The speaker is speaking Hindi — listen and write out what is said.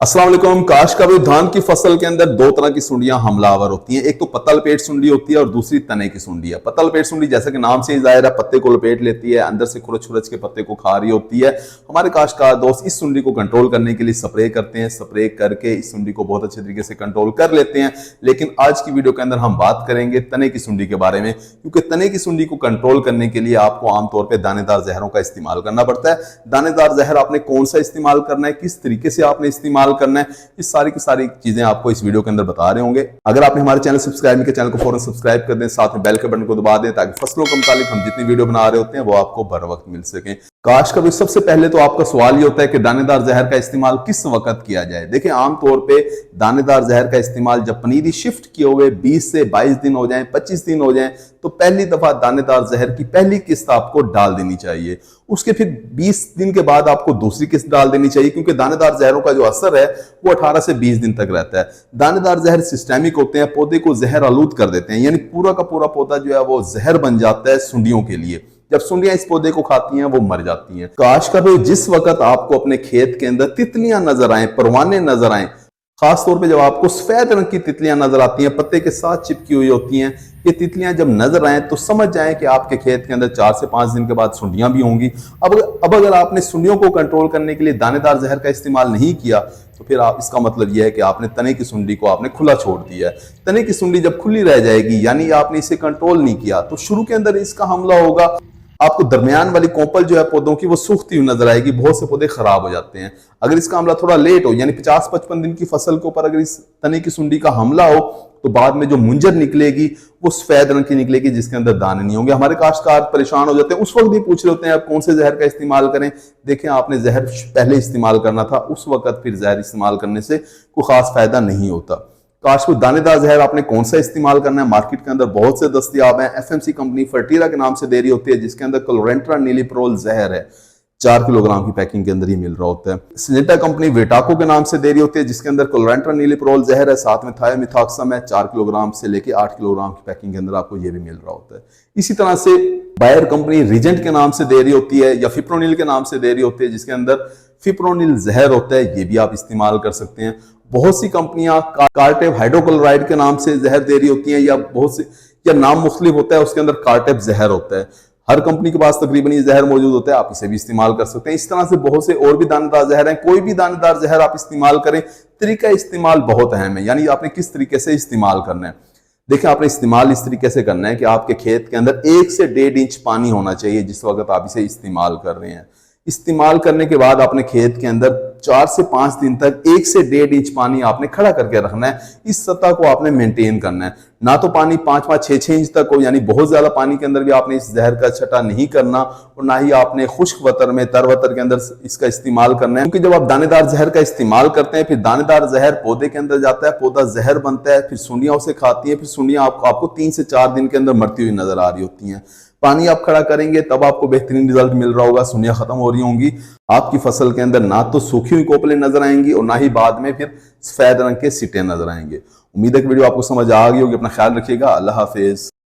अस्सलाम वालेकुम। काश का भी धान की फसल के अंदर दो तरह की सुंडियां हमलावर होती हैं। एक तो पत्ता लपेट सुंडी होती है और दूसरी तने की सुंडी है। पत्ता लपेट सुंडी जैसे कि नाम से ही जाहिर है, पत्ते को लपेट लेती है, अंदर से खुरच खुरच के पत्ते को खा रही होती है। हमारे काश्तकार दोस्त इस सुंडी को कंट्रोल करने के लिए स्प्रे करते हैं। स्प्रे करके इस सुंडी को बहुत अच्छे तरीके से कंट्रोल कर लेते हैं। लेकिन आज की वीडियो के अंदर हम बात करेंगे तने की सुंडी के बारे में, क्योंकि तने की सुंडी को कंट्रोल करने के लिए आपको आमतौर पर दानेदार जहरों का इस्तेमाल करना पड़ता है। दानेदार जहर आपने कौन सा इस्तेमाल करना है, किस तरीके से आपने इस्तेमाल करना है, सारी की सारी चीजें आपको इस वीडियो के अंदर बता रहे होंगे। अगर आपने हमारे चैनल सब्सक्राइब नहीं किया, चैनल को फौरन सब्सक्राइब कर दें, साथ में बेल के बटन को दबा दें ताकि फसलों के मुतालिक हम जितनी वीडियो बना रहे होते हैं वो आपको बर वक्त मिल सके। काश का भी सबसे पहले तो आपका सवाल ये होता है कि दानेदार जहर का इस्तेमाल किस वक्त किया जाए। देखिए, आमतौर पे दानेदार जहर का इस्तेमाल जब पनीरी शिफ्ट किए हुए 20 से 22 दिन हो जाएं, 25 दिन हो जाएं, तो पहली दफा दानेदार जहर की पहली किस्त आपको डाल देनी चाहिए। उसके फिर 20 दिन के बाद आपको दूसरी किस्त डाल देनी चाहिए, क्योंकि दानेदार जहरों का जो असर है वो 18 से 20 दिन तक रहता है। दानेदार जहर सिस्टेमिक होते हैं, पौधे को जहर आलूद कर देते हैं, यानी पूरा का पूरा पौधा जो है वो जहर बन जाता है सुंडियों के लिए। जब सुंडियां इस पौधे को खाती हैं वो मर जाती हैं। काश का भी जिस वक्त आपको अपने खेत के अंदर तितलियां नजर आए, परवाने नजर आए, खासतौर पे जब आपको सफेद रंग की तितलियां नजर आती हैं, पत्ते के साथ चिपकी हुई होती हैं, ये तितलियां जब नजर आए तो समझ जाएं कि आपके खेत के अंदर 4 से 5 दिन के बाद सुंडियां भी होंगी। अब अगर आपने सुंडियों को कंट्रोल करने के लिए दानेदार जहर का इस्तेमाल नहीं किया तो फिर इसका मतलब यह है कि आपने तने की सुंडी को आपने खुला छोड़ दिया है। तने की सुंडी जब खुली रह जाएगी, यानी आपने इसे कंट्रोल नहीं किया, तो शुरू के अंदर इसका हमला होगा। आपको दरमियान वाली कोंपल जो है पौधों की वो सूखती हुई नजर आएगी, बहुत से पौधे खराब हो जाते हैं। अगर इसका हमला थोड़ा लेट हो, यानी 50-55 दिन की फसल के ऊपर अगर इस तने की सुंडी का हमला हो, तो बाद में जो मुंजर निकलेगी वो सफेद रंग की निकलेगी, जिसके अंदर दाने नहीं होंगे। हमारे काश्तकार परेशान हो जाते हैं, उस वक्त भी पूछ रहे होते हैं आप कौन से जहर का इस्तेमाल करें। देखें, आपने जहर पहले इस्तेमाल करना था, उस वक्त फिर जहर इस्तेमाल करने से कोई खास फायदा नहीं होता। काश को दानेदार जहर आपने कौन सा इस्तेमाल करना है, मार्केट के अंदर बहुत से दस्तयाब हैं। एफएमसी कंपनी फर्टीरा के नाम से दे रही होती है, जिसके अंदर क्लोरेंट्रा नीलिप्रोल जहर है, 4 किलोग्राम की पैकिंग के अंदर ही मिल रहा होता है। सिनेटा कंपनी वेटाको के नाम से दे रही होती है, जिसके अंदर क्लोरेंट्रा नीलिप्रोल जहर है, साथ में थायोमिथॉक्सम है, 4 किलोग्राम से लेके 8 किलोग्राम की पैकिंग के अंदर आपको ये भी मिल रहा होता है। इसी तरह से बायर कंपनी रिजेंट के नाम से दे रही होती है, या फिप्रोनिल के नाम से दे रही होती है, जिसके अंदर फिप्रोनिल जहर होता है, ये भी आप इस्तेमाल कर सकते हैं। बहुत सी कंपनियां कार्टेप हाइड्रोक्लोराइड के नाम से जहर दे रही होती हैं, या बहुत सी या नाम मुख्तलिफ होता है, उसके अंदर कार्टेप जहर होता है। हर कंपनी के पास तकरीबन ये जहर मौजूद होता है, आप इसे भी इस्तेमाल कर सकते हैं। इस तरह से बहुत से और भी दानेदार जहर हैं। कोई भी दानेदार जहर आप इस्तेमाल करें, तरीका इस्तेमाल बहुत अहम है, यानी आपने किस तरीके से इस्तेमाल करना है। देखिए, आपने इस्तेमाल इस तरीके से करना है कि आपके खेत के अंदर 1 से 1.5 इंच पानी होना चाहिए जिस वक्त आप इसे इस्तेमाल कर रहे हैं। इस्तेमाल करने के बाद अपने खेत के अंदर 4 से 5 दिन तक 1 से 1.5 इंच पानी आपने खड़ा करके रखना है। इस सतह को आपने मेंटेन करना है, ना तो पानी 5-5, 6-6 इंच तक हो, यानी बहुत ज्यादा पानी के अंदर भी आपने इस जहर का छटा नहीं करना, और ना ही आपने खुश्क वतर में, तर वतर के अंदर इसका इस्तेमाल करना है। क्योंकि जब आप दानेदार जहर का इस्तेमाल करते हैं, फिर दानेदार जहर पौधे के अंदर जाता है, पौधा जहर बनता है, फिर सुंडियां उसे खाती है, फिर सुंडियां आपको 3 से 4 दिन के अंदर मरती हुई नजर आ रही होती हैं। पानी आप खड़ा करेंगे तब आपको बेहतरीन रिजल्ट मिल रहा होगा, सुंडियां खत्म हो रही होंगी, आपकी फसल के अंदर ना तो सूखी हुई कोपलें नजर आएंगी और ना ही बाद में फिर सफेद रंग के सिटे नजर आएंगे। उम्मीद है कि वीडियो आपको समझ आ गई होगी। अपना ख्याल रखिएगा। अल्लाह हाफिज।